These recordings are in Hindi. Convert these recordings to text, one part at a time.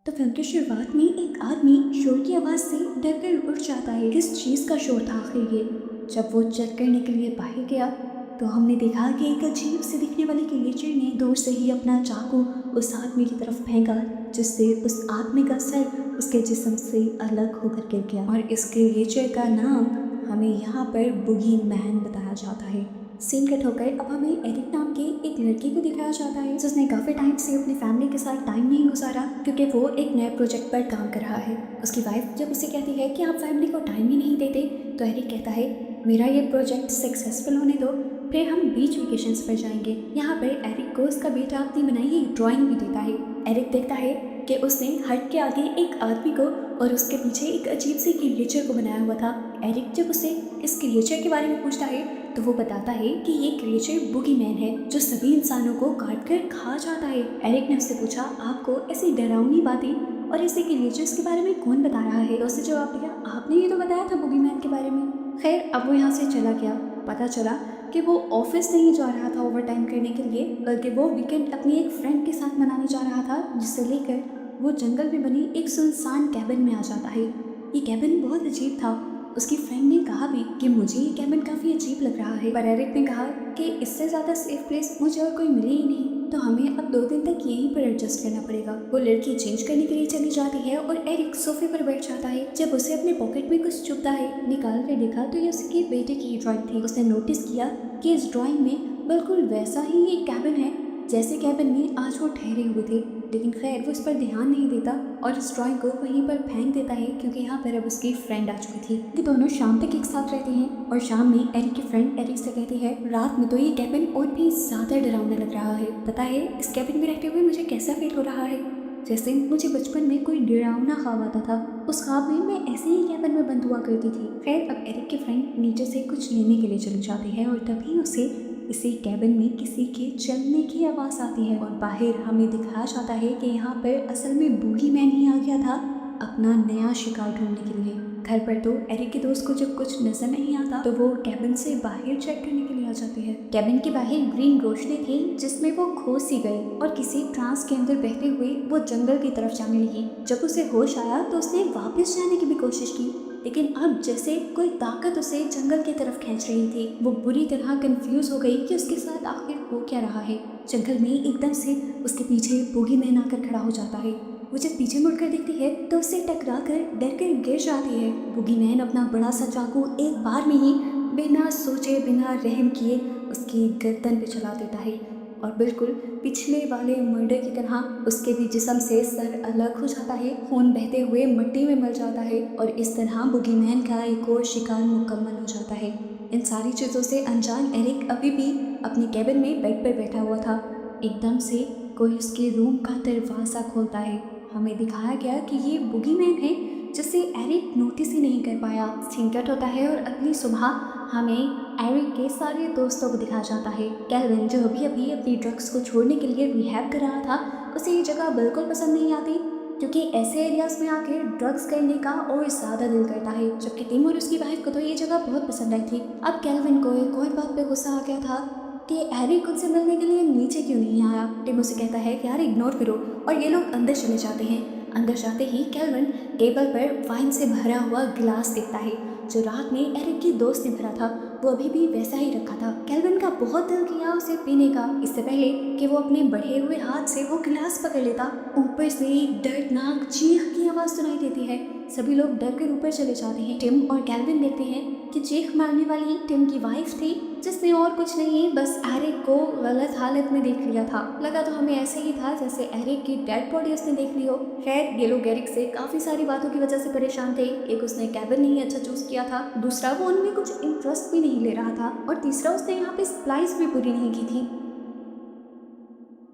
तो फिल्म की शुरुआत में एक आदमी शोर की आवाज़ से डरकर उठ जाता है। किस चीज़ का शोर था आखिर ये? जब वो चेक करने के लिए बाहर गया तो हमने देखा कि एक अजीब से दिखने वाली क्रिएचर ने दूर से ही अपना चाकू उस आदमी की तरफ फेंका, जिससे उस आदमी का सर उसके जिस्म से अलग होकर गिर गया। और इस क्रिएचर का नाम हमें यहाँ पर बुगी मैन बताया जाता है। सीन कट होकर अब हमें एरिक नाम के एक लड़के को दिखाया जाता है, जिसने काफ़ी टाइम से अपनी फैमिली के साथ टाइम नहीं गुजारा क्योंकि वो एक नए प्रोजेक्ट पर काम कर रहा है। उसकी वाइफ जब उसे कहती है कि आप फैमिली को टाइम ही नहीं देते, तो एरिक कहता है मेरा ये प्रोजेक्ट सक्सेसफुल होने दो, फिर हम बीच वेकेशंस पर जाएंगे। यहाँ पर एरिक को उसका बेटा अपनी बनाई हुई ड्राइंग भी देता है। एरिक देखता है कि उसने हट के आगे एक आदमी को और उसके पीछे एक अजीब सी क्रिएचर को बनाया हुआ था। एरिक जब उसे इस क्रिएचर के बारे में पूछता है तो वो बताता है कि ये क्रिएचर बुगी मैन है जो सभी इंसानों को काट कर खा जाता है। एरिक ने उससे पूछा आपको ऐसी डरावनी बातें और ऐसे क्रिएचर्स के बारे में कौन बता रहा है? तो उससे जवाब दिया आपने ये तो बताया था बुगी मैन के बारे में। खैर अब वो यहाँ से चला गया। पता चला कि वो ऑफिस नहीं जा रहा था ओवर टाइम करने के लिए, बल्कि वो वीकेंड अपनी एक फ्रेंड के साथ मनाने जा रहा था, जिसे लेकर वो जंगल में बनी एक सुनसान कैबिन में आ जाता है। ये कैबिन बहुत अजीब था। उसकी फ्रेंड ने कहा भी कि मुझे ये कैबिन काफ़ी अजीब लग रहा है, पर एरिक ने कहा कि इससे ज़्यादा सेफ प्लेस मुझे और कोई मिले ही नहीं, तो हमें अब 2 दिन तक यहीं पर एडजस्ट करना पड़ेगा। वो लड़की चेंज करने के लिए चली जाती है और एरिक सोफे पर बैठ जाता है। जब उसे अपने पॉकेट में कुछ चुभता है, निकाल कर देखा तो ये उसके बेटे की ड्राइंग थी। उसने नोटिस किया कि इस ड्राइंग में बिल्कुल वैसा ही एक कैबिन है जैसे कैबिन में आज वो ठहरे हुए थे, लेकिन खैर वो इस पर ध्यान नहीं देता और इस ड्राइंग को वहीं पर फेंक देता है क्योंकि यहाँ पर अब उसकी फ्रेंड आ चुकी थी। ये दोनों शाम तक एक साथ रहते हैं और शाम में एरिक की फ्रेंड एरिक से कहती है रात में तो ये कैबिन और भी ज़्यादा डरावना लग रहा है। पता है इस कैबिन में रहते हुए मुझे कैसा फील हो रहा है? जैसे मुझे बचपन में कोई डरावना ख्वाब आता था। उस ख्वाब में मैं ऐसे ही कैबिन में बंद हुआ करती थी। खैर अब एरिक की फ्रेंड नीचे से कुछ लेने के लिए चली जाती है और तभी उसे इसी कैबिन में किसी के चलने की आवाज़ आती है और बाहर हमें दिखाया जाता है कि यहाँ पर असल में बूगी मैन ही आ गया था अपना नया शिकार ढूंढने के लिए। घर पर तो एरिक के दोस्त को जब कुछ नजर नहीं आता तो वो कैबिन से बाहर चेक करने के लिए आ जाती है। कैबिन के बाहर ग्रीन रोशनी थी जिसमें वो खो सी गई और किसी ट्रांस के अंदर बहते हुए वो जंगल की तरफ जाने लगी। जब उसे होश आया तो उसने वापस जाने की भी कोशिश की, लेकिन अब जैसे कोई ताकत उसे जंगल की तरफ खींच रही थी। वो बुरी तरह कंफ्यूज हो गई कि उसके साथ आखिर हो क्या रहा है। जंगल में एकदम से उसके पीछे बूगी मैन आकर खड़ा हो जाता है। वो जब पीछे मुड़कर देखती है तो उससे टकरा कर डर कर गिर जाती है। बूगी मैन अपना बड़ा सा चाकू एक बार में ही बिना सोचे बिना रहम किए उसकी गर्दन पे चला देता है और बिल्कुल पिछले वाले मर्डर की तरह उसके भी जिस्म से सर अलग हो जाता है, खून बहते हुए मिट्टी में मिल जाता है और इस तरह बुगीमैन का एक और शिकार मुकम्मल हो जाता है। इन सारी चीज़ों से अनजान एरिक अभी भी अपनी कैबिन में बेड पर बैठा हुआ था। एकदम से कोई उसके रूम का दरवाज़ा खोलता है। हमें दिखाया गया कि ये बुगीमैन है जिसे एरिक नोटिस ही नहीं कर पाया। सीन कट होता है और अगली सुबह हमें एरिक के सारे दोस्तों को दिखाया जाता है। कैल्विन जो अभी अभी अपनी ड्रग्स को छोड़ने के लिए रिहैब कर रहा था, उसे ये जगह बिल्कुल पसंद नहीं आती क्योंकि ऐसे एरियाज में आकर ड्रग्स करने का और ज़्यादा दिल करता है, जबकि टिम और उसकी वाइफ को तो ये जगह बहुत पसंद आई थी। अब कैल्विन को एक और बात पे गुस्सा आ गया था कि एरिक उनसे मिलने के लिए नीचे क्यों नहीं आया। टिम उसे कहता है कि यार इग्नोर करो और ये लोग अंदर चले जाते हैं। अंदर जाते ही कैल्विन टेबल पर वाइन से भरा हुआ गिलास देखता है जो रात में एरिक की दोस्त ने भरा था। वो अभी भी वैसा ही रखा था। कैल्विन का बहुत दिल किया उसे पीने का, इससे पहले कि वो अपने बढ़े हुए हाथ से वो गिलास पकड़ लेता। ऊपर से एक दर्दनाक चीख की आवाज़ सुनाई देती है। सभी लोग डर कर ऊपर चले जाते हैं। टिम और कैल्विन देखते हैं कि चीख मारने वाली टिम की वाइफ थी, जिसने और कुछ नहीं बस एरिक को गलत हालत में देख लिया था। लगा तो हमें ऐसे ही था जैसे एरिक की डेड बॉडी उसने देख ली हो। खैर ये लोग एरिक से काफ़ी सारी बातों की वजह से परेशान थे। एक उसने कैबिन नहीं अच्छा चूज़ किया था, दूसरा वो उनमें कुछ इंटरेस्ट भी नहीं ले रहा था और तीसरा उसने यहाँ पे सप्लाईज भी पूरी नहीं की थी।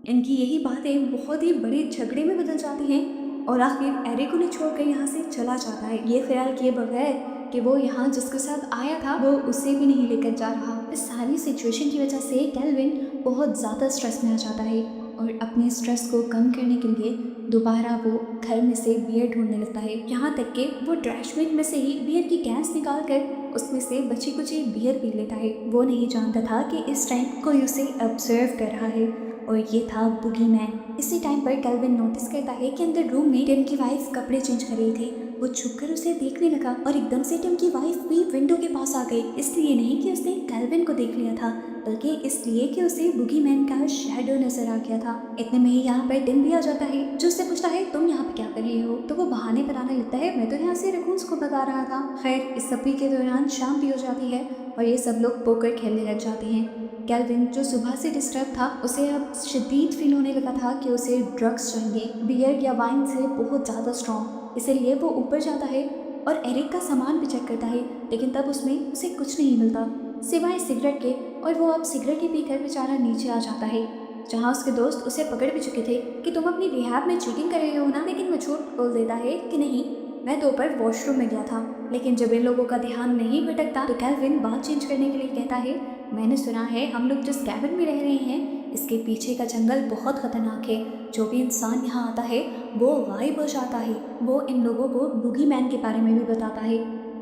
इनकी यही बातें बहुत ही बड़े झगड़े में बदल जाती हैं और आखिर एरिक उन्हें छोड़कर यहाँ से चला जाता है, ये ख्याल किए बगैर कि वो यहाँ जिसके साथ आया था वो उसे भी नहीं लेकर जा रहा। इस सारी सिचुएशन की वजह से कैल्विन बहुत ज़्यादा स्ट्रेस में आ जाता है और अपने स्ट्रेस को कम करने के लिए दोबारा वो घर में से बियर ढूंढने लगता है। यहाँ तक कि वो ट्रैश बिन में से ही बियर की कैंस निकाल कर उसमें से बची कुची बियर पी लेता है। वो नहीं जानता था कि इस टाइम कोई उसे ऑब्जर्व कर रहा है और ये था बुगी मैन। इसी टाइम पर केल्विन नोटिस करता है कि अंदर रूम में टिम की वाइफ कपड़े चेंज कर रही थी। वो छुपकर उसे देखने लगा और एकदम से टिम की वाइफ भी विंडो के पास आ गई। इसलिए नहीं कि उसने केल्विन को देख लिया था, बल्कि इसलिए कि उसे बुगी मैन का शैडो नजर आ गया था। इतने में ही यहाँ पर टिम भी आ जाता है, जो उससे पूछता है तुम यहाँ पे क्या कर रही हो। तो वो बहाने बनाने लगता है, मैं तो यहाँ से रकून्स को भगा रहा था। खैर इस सभी के दौरान शाम भी हो जाती है और ये सब लोग पोकर खेलने लग जाते हैं। केल्विन जो सुबह से डिस्टर्ब था, उसे अब शदीद फील होने लगा था कि उसे ड्रग्स चाहिए, बियर या वाइन से बहुत ज़्यादा स्ट्रॉन्ग। इसलिए वो ऊपर जाता है और एरिक का सामान भी चेक करता है, लेकिन तब उसमें उसे कुछ नहीं मिलता सिवाय सिगरेट के। और वो अब सिगरेट ही पीकर बेचारा नीचे आ जाता है, जहाँ उसके दोस्त उसे पकड़ भी चुके थे कि तुम अपनी रिहैब में चीटिंग कर रहे हो ना। लेकिन वो झूठ बोल देता है कि नहीं, मैं तो ऊपर वॉशरूम में गया था। लेकिन जब इन लोगों का ध्यान नहीं भटकता तो केल्विन बात चेंज करने के लिए कहता है, मैंने सुना है हम लोग जिस कैबिन में रह रहे हैं इसके पीछे का जंगल बहुत खतरनाक है। जो भी इंसान यहाँ आता है वो गायब हो जाता है। वो इन लोगों को बुगी मैन के बारे में भी बताता है,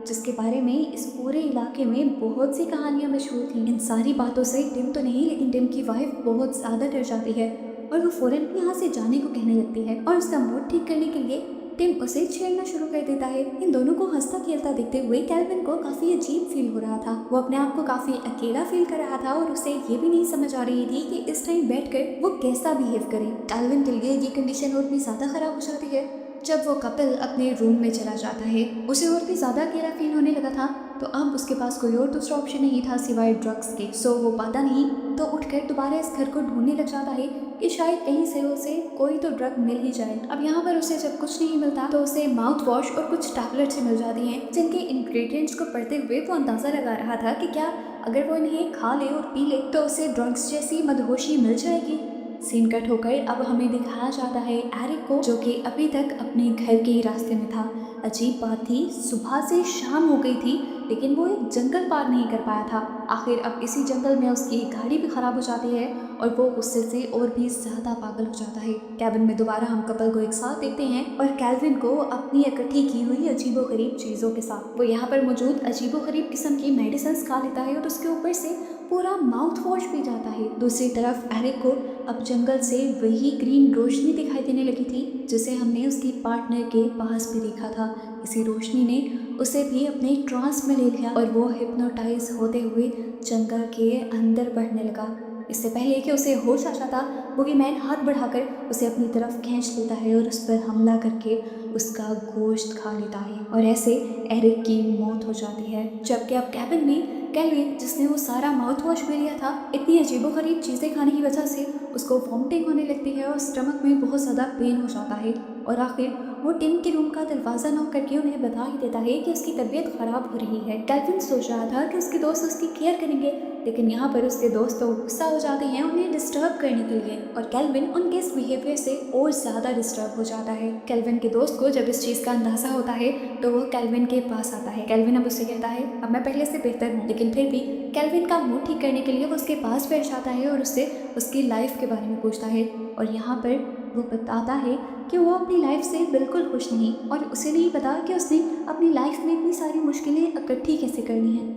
जिसके बारे में इस पूरे इलाके में बहुत सी कहानियाँ मशहूर थी। इन सारी बातों से टिम तो नहीं, लेकिन टिम की वाइफ बहुत ज़्यादा डर जाती है और वो फ़ौरन यहाँ से जाने को कहने लगती है। और उसका मूड ठीक करने के लिए टिम उसे छेड़ना शुरू कर देता है। इन दोनों को हंसता खेलता देखते हुए केल्विन को काफ़ी अजीब फील हो रहा था। वो अपने आप को काफ़ी अकेला फील कर रहा था और उसे ये भी नहीं समझ आ रही थी कि इस टाइम बैठकर वो कैसा बिहेव करे। केल्विन के लिए ये कंडीशन और भी ज़्यादा ख़राब हो जाती है जब वो कपल अपने रूम में चला जाता है। उसे और भी ज़्यादा अकेला फील होने लगा था, तो अब उसके पास कोई और दूसरा ऑप्शन नहीं था सिवाय ड्रग्स के। सो वो पाता नहीं तो उठकर दोबारा इस घर को ढूंढने लग जाता है कि शायद कहीं से उसे कोई तो ड्रग मिल ही जाए। अब यहाँ पर उसे जब कुछ नहीं मिलता तो उसे माउथ वॉश और कुछ टैबलेट्स मिल जाती हैं, जिनके इंग्रेडिएंट्स को पढ़ते हुए वो अंदाज़ा लगा रहा था कि क्या अगर वो इन्हें खा ले और पी ले तो उसे ड्रग्स जैसी मदहोशी मिल जाएगी। सीन कट होकर अब हमें दिखाया जाता है एरिक को, जो कि अभी तक अपने घर के ही रास्ते में था। अजीब बात थी, सुबह से शाम हो गई थी लेकिन वो एक जंगल पार नहीं कर पाया था। आखिर अब इसी जंगल में उसकी गाड़ी भी खराब हो जाती है और वो गुस्से से और भी ज़्यादा पागल हो जाता है। कैबिन में दोबारा हम कपल को एक साथ देखते हैं और केल्विन को अपनी इकट्ठी की हुई अजीबोगरीब चीज़ों के साथ वो यहाँ पर मौजूद अजीबोगरीब किस्म की मेडिसिन खा लेता है और उसके ऊपर से पूरा माउथ वॉश पी जाता है। दूसरी तरफ एरिक को अब जंगल से वही ग्रीन रोशनी दिखाई देने लगी थी जिसे हमने उसकी पार्टनर के पास भी देखा था। इसी रोशनी ने उसे भी अपने ट्रांस में ले लिया और वो हिप्नोटाइज होते हुए जंगल के अंदर बढ़ने लगा। इससे पहले कि उसे होश आ जाता, बुगीमैन हाथ बढ़ाकर उसे अपनी तरफ खींच लेता है और उस पर हमला करके उसका गोश्त खा लेता है और ऐसे एरिक की मौत हो जाती है। जबकि अब कैबिन में केल्विन, जिसने वो सारा माउथ वॉश पी लिया था, इतनी अजीबोगरीब चीज़ें खाने की वजह से उसको वॉमिटिंग होने लगती है और स्टमक में बहुत ज़्यादा पेन हो जाता है। और आखिर वो टिम के रूम का दरवाज़ा नॉक करके उन्हें बता ही देता है कि उसकी तबीयत ख़राब हो रही है। केल्विन सोच रहा था कि उसके दोस्त उसकी केयर करेंगे, लेकिन यहाँ पर उसके दोस्त तो गुस्सा हो जाते हैं उन्हें डिस्टर्ब करने के लिए और केल्विन उनके इस बिहेवियर से और ज़्यादा डिस्टर्ब हो जाता है। केल्विन के दोस्त को जब इस चीज़ का अंदाज़ा होता है तो वो केल्विन के पास आता है। केल्विन अब उससे कहता है, अब मैं पहले से बेहतर हूँ, लेकिन फिर भी केल्विन का मूड ठीक करने के लिए वो उसके पास बैठ जाता है और उससे उसकी लाइफ के बारे में पूछता है। और यहाँ पर वो बताता है कि वो अपनी लाइफ से बिल्कुल खुश नहीं और उसे नहीं पता कि उसने अपनी लाइफ में इतनी सारी मुश्किलें इकट्ठी कैसे करनी हैं।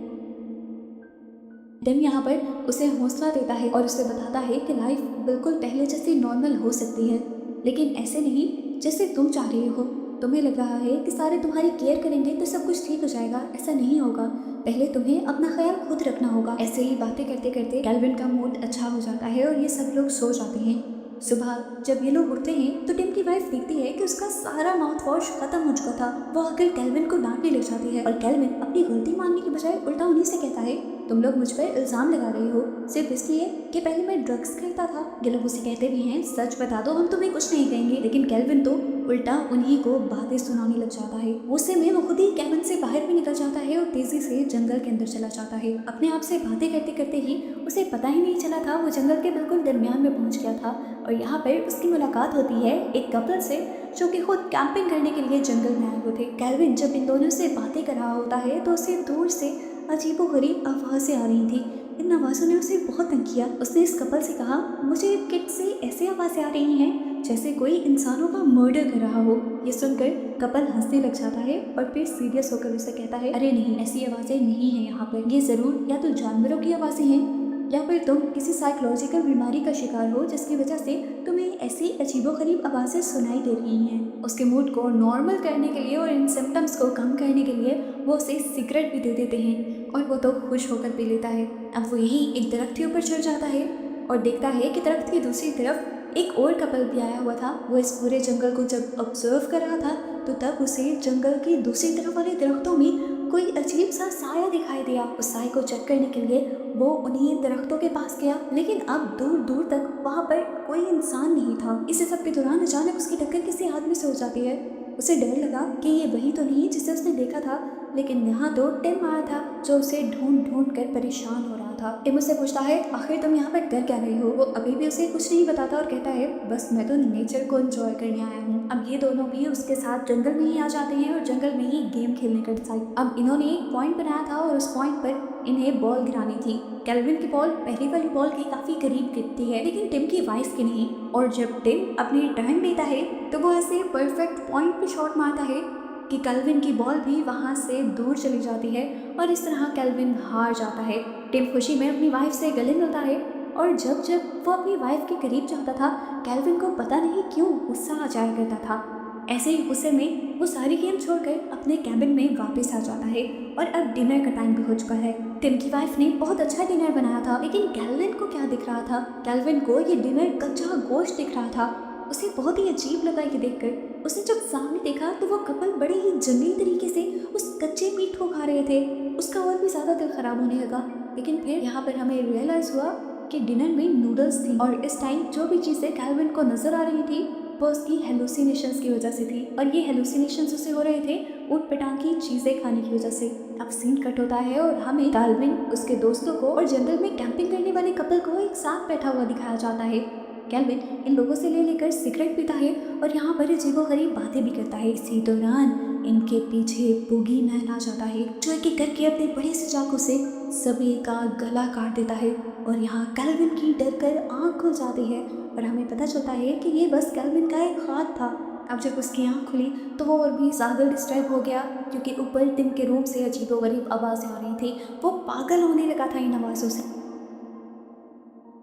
टिम यहाँ पर उसे हौसला देता है और उसे बताता है कि लाइफ बिल्कुल पहले जैसी नॉर्मल हो सकती है, लेकिन ऐसे नहीं जैसे तुम चाह रही हो। तुम्हें लग रहा है कि सारे तुम्हारी केयर करेंगे तो सब कुछ ठीक हो जाएगा, ऐसा नहीं होगा। पहले तुम्हें अपना ख्याल खुद रखना होगा। ऐसे ही बातें करते करते केल्विन का मूड अच्छा हो जाता है और ये सब लोग सो जाते हैं। सुबह जब ये लोग उठते हैं तो टिम की वाइफ देखती है कि उसका सारा माउथ वॉश खत्म हो चुका था। वो आकर केल्विन को डांटने लग जाती है और केल्विन अपनी गलती मानने के बजाय उल्टा उन्हीं से कहता है, तुम लोग मुझ पर इल्ज़ाम लगा रहे हो सिर्फ इसलिए कि पहले मैं ड्रग्स करता था। ये लोग उसे कहते भी हैं, सच बता दो, हम तुम्हें कुछ नहीं कहेंगे। लेकिन केल्विन तो उल्टा उन्हीं को बातें सुनाने लग जाता है। गुस्से में वो खुद ही कैबिन से बाहर भी निकल जाता है और तेजी से जंगल के अंदर चला जाता है। अपने आप से बातें करते करते ही उसे पता ही नहीं चला था वो जंगल के बिल्कुल दरमियान में पहुंच गया था और यहाँ पर उसकी मुलाकात होती है एक कपल से जो कि खुद कैंपिंग करने के लिए जंगल में आए हुए थे। केल्विन जब इन दोनों से बातें कर रहा होता है तो उसे दूर से अजीबोगरीब आवाज़ें आ रही थी। इन आवाज़ों ने उसे बहुत तंग किया। उसने इस कपल से कहा, मुझे किट से ऐसी आवाज़ें आ रही हैं जैसे कोई इंसानों का मर्डर कर रहा हो। ये सुनकर कपल हंसने लग जाता है और फिर सीरियस होकर उसे कहता है, अरे नहीं, ऐसी आवाज़ें नहीं हैं यहाँ पर, ये ज़रूर या तो जानवरों की आवाज़ें हैं या फिर तुम किसी साइकोलॉजिकल बीमारी का शिकार हो जिसकी वजह से तुम्हें ऐसी अजीबोगरीब आवाज़ें सुनाई दे रही हैं। उसके मूड को नॉर्मल करने के लिए और इन सिम्टम्स को कम करने के लिए वो उसे सिगरेट भी दे देते हैं और वो तो खुश होकर पी लेता है। अब वो यही एक दरख्त के ऊपर चढ़ जाता है और देखता है कि दरख्त की दूसरी तरफ एक और कपल भी आया हुआ था। वो इस पूरे जंगल को जब ऑब्जर्व कर रहा था तो तब उसे जंगल की दूसरी तरफ वाले दरख्तों में कोई अजीब सा साया दिखाई दिया। उस साए को चेक करने के लिए वो उन्हीं दरख्तों के पास गया, लेकिन अब दूर दूर तक वहाँ पर कोई इंसान नहीं था। इसी सब के दौरान अचानक उसकी टक्कर किसी आदमी से हो जाती है। उसे डर लगा कि ये वही तो नहीं जिसे उसने देखा था, लेकिन यहाँ तो टिम आया था जो उसे ढूंढ ढूंढ कर परेशान हो रहा था। टिम उससे पूछता है, आखिर तुम यहाँ पर कर क्या रही हो? वो अभी भी उसे कुछ नहीं बताता और कहता है, बस मैं तो नेचर को एंजॉय करने आया हूँ। अब ये दोनों भी उसके साथ जंगल में ही आ जाते हैं और जंगल में ही गेम खेलने का डिसाइड। अब इन्होंने एक पॉइंट बनाया था और उस पॉइंट पर इन्हें बॉल गिरानी थी। केल्विन की बॉल पहली वाली बॉल के काफी करीब गिरती है, लेकिन टिम की वाइफ की नहीं। और जब टिम अपनी टर्न लेता है तो वो ऐसे परफेक्ट पॉइंट पे शॉट मारता है कि केल्विन की बॉल भी वहाँ से दूर चली जाती है और इस तरह केल्विन हार जाता है। टिम खुशी में अपनी वाइफ से गले मिलता है और जब जब वो अपनी वाइफ के करीब जाता था केल्विन को पता नहीं क्यों गुस्सा आ जाया करता था। ऐसे ही गुस्से में वो सारी गेम छोड़कर अपने कैबिन में वापस आ जाता है और अब डिनर का टाइम भी हो चुका है। टिम की वाइफ ने बहुत अच्छा डिनर बनाया था, लेकिन केल्विन को क्या दिख रहा था? केल्विन को ये डिनर कच्चा गोश्त दिख रहा था। उसे बहुत ही अजीब लगा ये देखकर। उसने जब सामने देखा तो वो कपल बड़े ही जंगली तरीके से उस कच्चे मीट को खा रहे थे। उसका और भी ज़्यादा दिल खराब होने लगा, लेकिन फिर यहाँ पर हमें रियलाइज़ हुआ कि डिनर में नूडल्स थी और इस टाइम जो भी चीज़ें केल्विन को नज़र आ रही थी वो उसकी हेलुसिनेशंस की वजह से थी और ये हेलुसिनेशंस उसे हो रहे थे ऊटपटांग की चीज़ें खाने की वजह से। अब सीन कट होता है और हमें केल्विन, उसके दोस्तों को और जंगल में कैंपिंग करने वाले कपल को एक साथ बैठा हुआ दिखाया जाता है। केल्विन इन लोगों से ले लेकर सिगरेट पीता है और यहाँ पर अजीबोगरीब बातें भी करता है। इसी दौरान इनके पीछे बूगी मैन आ जाता है जो एक एक करके अपने बड़े से चाकू से सभी का गला काट देता है और यहाँ केल्विन की डर कर आँख खुल जाती है और हमें पता चलता है कि ये बस केल्विन का एक हाथ था। अब जब उसकी आँख खुली तो वो और भी ज़्यादा डिस्टर्ब हो गया क्योंकि ऊपर टिम के रूम से अजीबोगरीब आवाज़ें आ रही थी। वो पागल होने लगा था इन आवाज़ों से।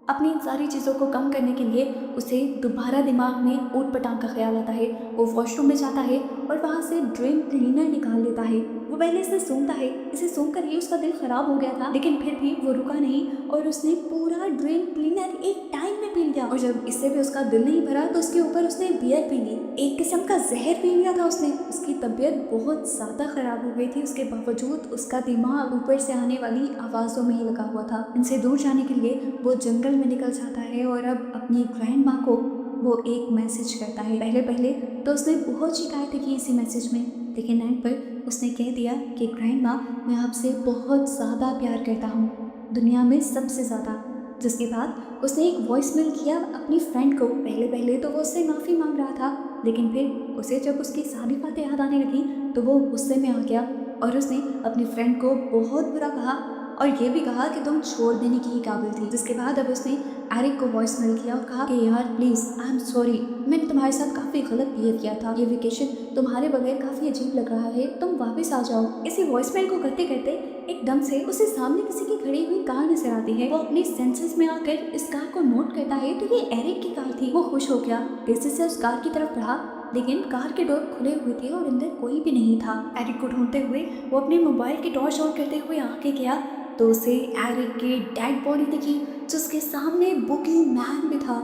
अपनी इन सारी चीज़ों को कम करने के लिए उसे दोबारा दिमाग में ऊट पटांग का ख्याल आता है। वो वॉशरूम में जाता है और वहाँ से ड्रेन क्लीनर निकाल लेता है। वो पहले इसे सूंघता है, इसे सूंघ कर ही उसका दिल खराब हो गया था, लेकिन फिर भी वो रुका नहीं और उसने पूरा ड्रेन क्लीनर एक टाइम में पी लिया। और जब इससे भी उसका दिल नहीं भरा तो उसके ऊपर उसने बियर पी ली। एक किस्म का जहर पी लिया था उसने। उसकी तबीयत बहुत ज़्यादा ख़राब हो गई थी, उसके बावजूद उसका दिमाग ऊपर से आने वाली आवाज़ों में ही लगा हुआ था। इनसे दूर जाने के लिए वो जंगल में निकल जाता है और अब अपनी ग्रैंड माँ को वो एक मैसेज करता है। पहले पहले तो उसने बहुत शिकायतें की इसी मैसेज में, लेकिन एंड पर उसने कह दिया कि ग्रैंड माँ, मैं आपसे बहुत ज़्यादा प्यार करता हूँ, दुनिया में सबसे ज़्यादा। जिसके बाद उसने एक वॉइस मेल किया अपनी फ्रेंड को। पहले पहले तो वो उससे माफ़ी मांग रहा था, लेकिन फिर उसे जब उसकी सारी बातें याद आने लगी तो वो गुस्से में आ गया और उसने अपनी फ्रेंड को बहुत बुरा कहा और ये भी कहा कि तुम छोड़ देने की ही काबिल थी। जिसके बाद अब उसने एरिक को वॉइस मेल किया और कहा कि यार प्लीज़, आई एम सॉरी, मैंने तुम्हारे साथ काफ़ी गलत बिहेव किया था, ये वेकेशन तुम्हारे बगैर काफ़ी अजीब लग रहा है, तुम वापस आ जाओ। इसी वॉइस मेल को करते करते एकदम से उसे सामने किसी की खड़ी हुई कार नजर आती है। वो अपने सेंसेस में आकर इस कार को नोट करता है तो ये एरिक की कार थी। वो खुश हो गया, तेजी से उस कार की तरफ बढ़ा, लेकिन कार के डोर खुले हुए थे और अंदर कोई भी नहीं था। एरिक को ढूंढते हुए वो अपने मोबाइल की टॉर्च ऑन करते हुए आगे गया तो उसे एरिक की डेड बॉडी दिखी जिसके सामने बूगी मैन भी था।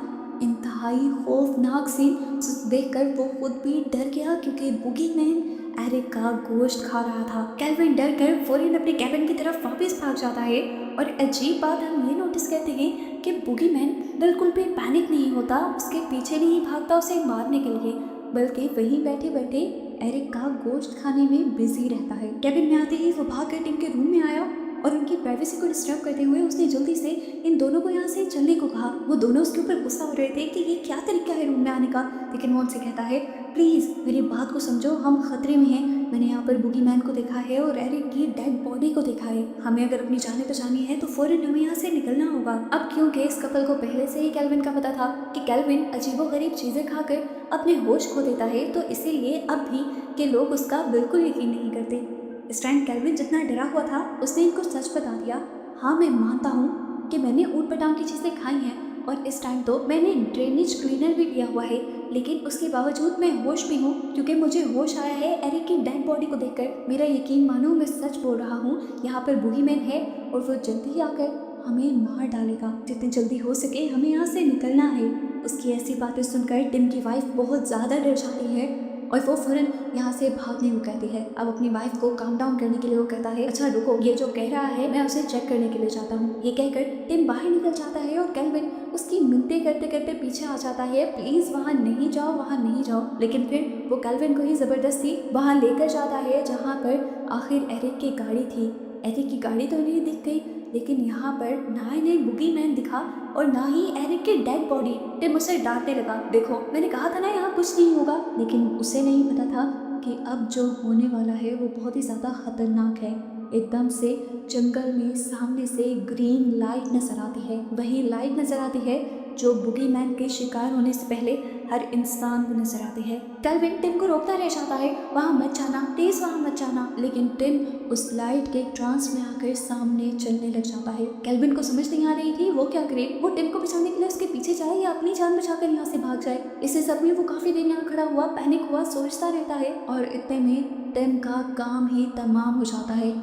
इंतहाई खौफनाक सीन देखकर वो खुद भी डर गया क्योंकि बूगी मैन एरिक का गोश्त खा रहा था। केल्विन डर कर फौरन अपने कैबिन की तरफ वापस भाग जाता है और अजीब बात हम ये नोटिस करते हैं कि बूगी मैन बिल्कुल भी पैनिक नहीं होता, उसके पीछे नहीं भागता उसे मारने के लिए, बल्कि वहीं बैठे बैठे एरिक का गोश्त खाने में बिजी रहता है। कैबिन में आते ही वो भाग कर टिम के रूम में आया और उनकी प्राइवेसी को डिस्टर्ब करते हुए उसने जल्दी से इन दोनों को यहाँ से चलने को कहा। वो दोनों उसके ऊपर गुस्सा हो रहे थे कि ये क्या तरीका है रूम में आने का, लेकिन वो उनसे कहता है प्लीज़ मेरी बात को समझो, हम खतरे में हैं, मैंने यहाँ पर बूगी मैन को देखा है और एरिक की डेड बॉडी को देखा है, हमें अगर अपनी जाने बचानी है तो फौरन हमें यहाँ से निकलना होगा। अब क्योंकि इस कपल को पहले से ही केल्विन का पता था कि केल्विन अजीबोगरीब चीज़ें खाकर अपने होश खो देता है, तो इसीलिए अब भी के लोग उसका बिल्कुल यकीन नहीं करते। इस टाइम केल्विन जितना डरा हुआ था उसने इनको सच बता दिया। हाँ मैं मानता हूँ कि मैंने ऊट पटांग की चीज़ें खाई हैं और इस टाइम तो मैंने ड्रेनेज क्लीनर भी लिया हुआ है, लेकिन उसके बावजूद मैं होश में हूँ क्योंकि मुझे होश आया है एरिक की डेड बॉडी को देखकर। मेरा यकीन मानो, मैं सच बोल रहा हूँ, यहाँ पर बूगीमैन है और वो जल्दी ही आकर हमें मार डालेगा। जितनी जल्दी हो सके हमें यहाँ से निकलना है। उसकी ऐसी बातें सुनकर टिम की वाइफ बहुत ज़्यादा डर जाती है और वो फौरन यहाँ से भागने को कहती है। अब अपनी वाइफ को काम डाउन करने के लिए वो कहता है, अच्छा रुको, ये जो कह रहा है मैं उसे चेक करने के लिए जाता हूँ। ये कहकर टिम बाहर निकल जाता है और कैल्विन उसकी मिन्नतें करते करते पीछे आ जाता है, प्लीज वहाँ नहीं जाओ, वहाँ नहीं जाओ। लेकिन फिर वो कैल्विन को ही जबरदस्ती वहाँ लेकर जाता है जहाँ पर आखिर एरिक की गाड़ी थी। एरिक की गाड़ी तो नहीं दिख गई, लेकिन यहाँ पर ना इन्हें बूगीमैन दिखा और ना ही एरिक की डेड बॉडी। टिम उसे डांटने लगा, देखो मैंने कहा था ना यहाँ कुछ नहीं होगा। लेकिन उसे नहीं पता था कि अब जो होने वाला है वो बहुत ही ज़्यादा खतरनाक है। एकदम से जंगल में सामने से ग्रीन लाइट नजर आती है। वही लाइट नजर आती है जो बूगीमैन के शिकार होने से पहले हर इंसान को नजर आती है। कैल्विन टिम को रोकता रह जाता है, वहाँ मत जाना प्लीज, वहाँ मत जाना। लेकिन टिम उस लाइट के ट्रांस में आकर सामने चलने लग जाता है। कैल्विन को समझ नहीं आ रही थी वो क्या करे, वो टिम को बचाने के लिए उसके पीछे जाए या अपनी जान बचाकर यहाँ से भाग जाए। इसी सब में वो काफी देर यहाँ खड़ा हुआ पैनिक हुआ सोचता रहता है और इतने में टिम का काम ही तमाम हो जाता है।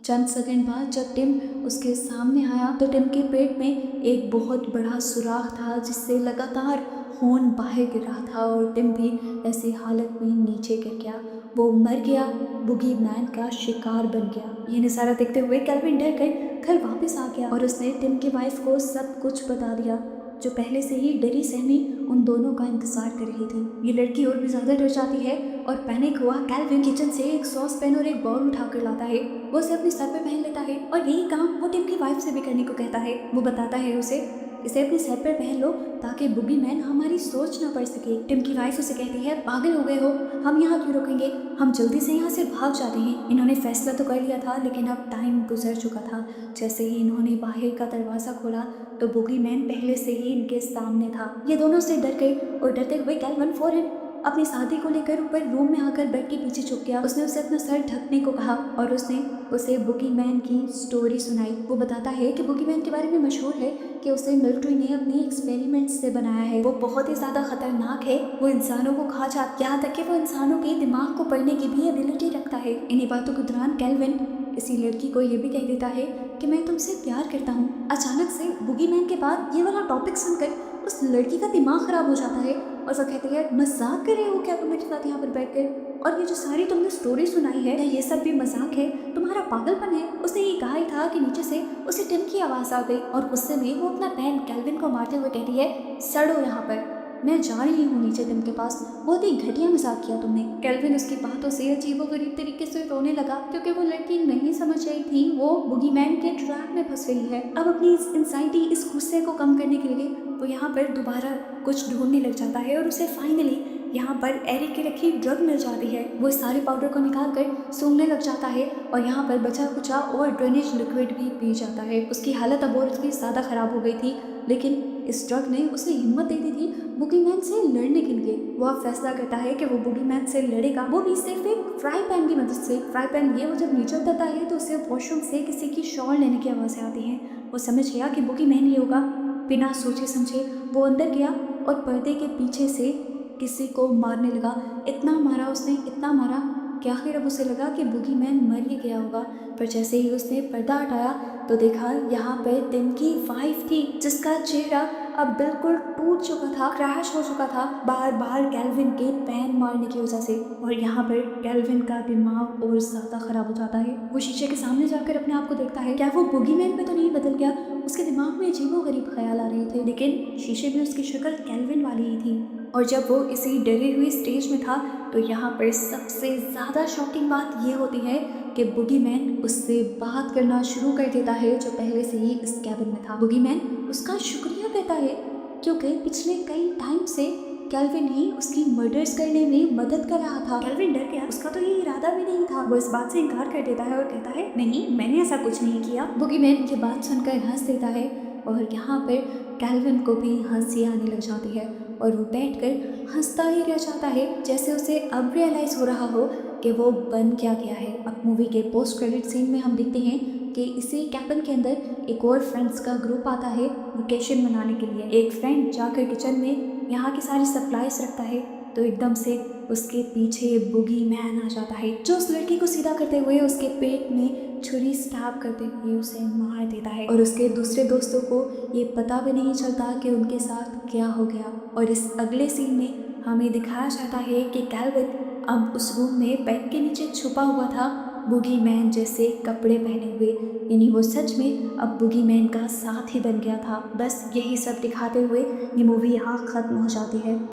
चंद सेकंड बाद जब टिम उसके सामने आया तो टिम के पेट में एक बहुत बड़ा सुराख था जिससे लगातार खून बाहर गिर रहा था और टिम भी ऐसी हालत में नीचे गिर गया। वो मर गया, बूगीमैन का शिकार बन गया। ये नज़ारा देखते हुए कैल्विन डर कर घर वापस आ गया और उसने टिम की वाइफ को सब कुछ बता दिया, जो पहले से ही डरी सहमी उन दोनों का इंतजार कर रही थी। ये लड़की और भी ज़्यादा डर जाती है और पैनिक हुआ कैल्विन किचन से एक सॉस पैन और एक बाउल उठा कर लाता है। वो उसे अपने सर पे पहन लेता है और यही काम वो टिम की वाइफ से भी करने को कहता है। वो बताता है उसे, इसे अपने सर पर पहन लो ताकि बूगीमैन हमारी सोच ना पढ़ सके। टिम की वाइफ उसे कहती है, पागल हो गए हो, हम यहाँ क्यों रुकेंगे, हम जल्दी से यहाँ से भाग जाते हैं। इन्होंने फैसला तो कर लिया था लेकिन अब टाइम गुजर चुका था। जैसे ही इन्होंने बाहर का दरवाज़ा खोला तो बूगीमैन पहले से ही इनके सामने था। ये दोनों से डर गए और डरते हुए कैल्विन फौरन अपनी शादी को लेकर ऊपर रूम में आकर बेड के पीछे छुप गया। उसने उसे अपना सर ढकने को कहा और उसने उसे बूगीमैन की स्टोरी सुनाई। वो बताता है कि बूगीमैन के बारे में मशहूर है कि उसे मिलिट्री ने अपनी एक्सपेरिमेंट्स से बनाया है। वो बहुत ही ज़्यादा खतरनाक है, वो इंसानों को खा जाता, यहाँ तक कि वो इंसानों के दिमाग को पढ़ने की भी एबिलिटी रखता है। इन्हीं बातों के दौरान कैल्विन इसी लड़की को ये भी कह देता है कि मैं तुमसे प्यार करता हूँ। अचानक से बूगीमैन के बाद ये वाला टॉपिक सुनकर उस लड़की का दिमाग खराब हो जाता है और वो कहती है, मजाक कर रहे हो क्या तुम मेरे साथ यहाँ पर बैठ कर, और ये जो सारी तुमने स्टोरी सुनाई है ये सब भी मजाक है, तुम्हारा पागलपन है। उसने ये कहा ही था कि नीचे से उसे टिम की आवाज़ आ गई और गुस्से में वो अपना पैन कैल्विन को मारते हुए कहती है, सड़ो यहाँ पर, मैं जा रही हूँ नीचे टिम के पास, बहुत ही घटिया मजाक किया तुमने। कैल्विन उसकी बातों से अजीबोगरीब तरीके से रोने लगा क्योंकि वो लड़की नहीं समझ रही थी वो बूगीमैन के ट्रैप में फंस गई है। अब अपनी इस एंजाइटी, इस गुस्से को कम करने के लिए वो यहाँ पर दोबारा कुछ ढूंढने लग जाता है और उसे फाइनली यहाँ पर एरिक की रखी ड्रग मिल जाती है। वो इस सारे पाउडर को निकाल कर सूंघने लग जाता है और यहाँ पर बचा कुचा और ड्रेनेज लिक्विड भी पी जाता है। उसकी हालत अब और भी ज़्यादा ख़राब हो गई थी, लेकिन इस ड्रग ने उसे हिम्मत दे दी थी बूगीमैन से लड़ने के लिए। वो अब फैसला करता है कि वो बूगीमैन से लड़ेगा, वो भी सिर्फ एक फ्राई पैन की मदद से। फ्राई पैन ये वो जब नीचे उतरता है तो उसे वॉशरूम से किसी की शॉल लेने की आवाज़ें आती हैं। वो समझ गया कि बूगीमैन ही होगा। बिना सोचे समझे वो अंदर गया और पर्दे के पीछे से किसी को मारने लगा। इतना मारा उसने, इतना मारा कि आखिर अब उसे लगा कि बूगीमैन मर ही गया होगा। पर जैसे ही उसने पर्दा हटाया तो देखा यहाँ पर टिम की वाइफ थी जिसका चेहरा अब बिल्कुल टूट चुका था, क्रैश हो चुका था बार बार कैल्विन के पैन मारने की वजह से। और यहाँ पर कैल्विन का दिमाग और ज़्यादा ख़राब हो जाता है। वो शीशे के सामने जाकर अपने आप को देखता है, क्या वो बूगीमैन पे तो नहीं बदल गया। उसके दिमाग में अजीबोगरीब ख्याल आ रहे थे, लेकिन शीशे में उसकी शक्ल कैल्विन वाली ही थी। और जब वो इसी डरी हुई स्टेज में था तो यहाँ पर सबसे ज़्यादा शॉकिंग बात ये होती है कि बूगीमैन उससे बात करना शुरू कर देता है जो पहले से ही इस कैबिन में था। बूगीमैन उसका शुक्रिया करता है क्योंकि पिछले कई टाइम से कैल्विन ही उसकी मर्डर्स करने में मदद कर रहा था। कैल्विन डर गया, उसका तो ये इरादा भी नहीं था। वो इस बात से इनकार कर देता है और कहता है, नहीं मैंने ऐसा कुछ नहीं किया। बूगीमैन ये बात सुनकर हंस देता है और यहाँ पर कैल्विन को भी हंसी आने लग जाती है और वो बैठकर हंसता ही रह जाता है, जैसे उसे अब रियलाइज़ हो रहा हो कि वो बन क्या गया है। अब मूवी के पोस्ट क्रेडिट सीन में हम देखते हैं कि इसी कैबिन के अंदर एक और फ्रेंड्स का ग्रुप आता है वेकेशन मनाने के लिए। एक फ्रेंड जाकर किचन में यहाँ की सारी सप्लाईज रखता है तो एकदम से उसके पीछे बुगी मैन आ जाता है जो उस लड़की को सीधा करते हुए उसके पेट में छुरी स्टैब करते हुए उसे मार देता है और उसके दूसरे दोस्तों को ये पता भी नहीं चलता कि उनके साथ क्या हो गया। और इस अगले सीन में हमें दिखाया जाता है कि कैल्विन अब उस रूम में बेड के नीचे छुपा हुआ था बुगी मैन जैसे कपड़े पहने हुए, यानी वो सच में अब बुगी मैन का साथ ही बन गया था। बस यही सब दिखाते हुए ये मूवी यहाँ ख़त्म हो जाती है।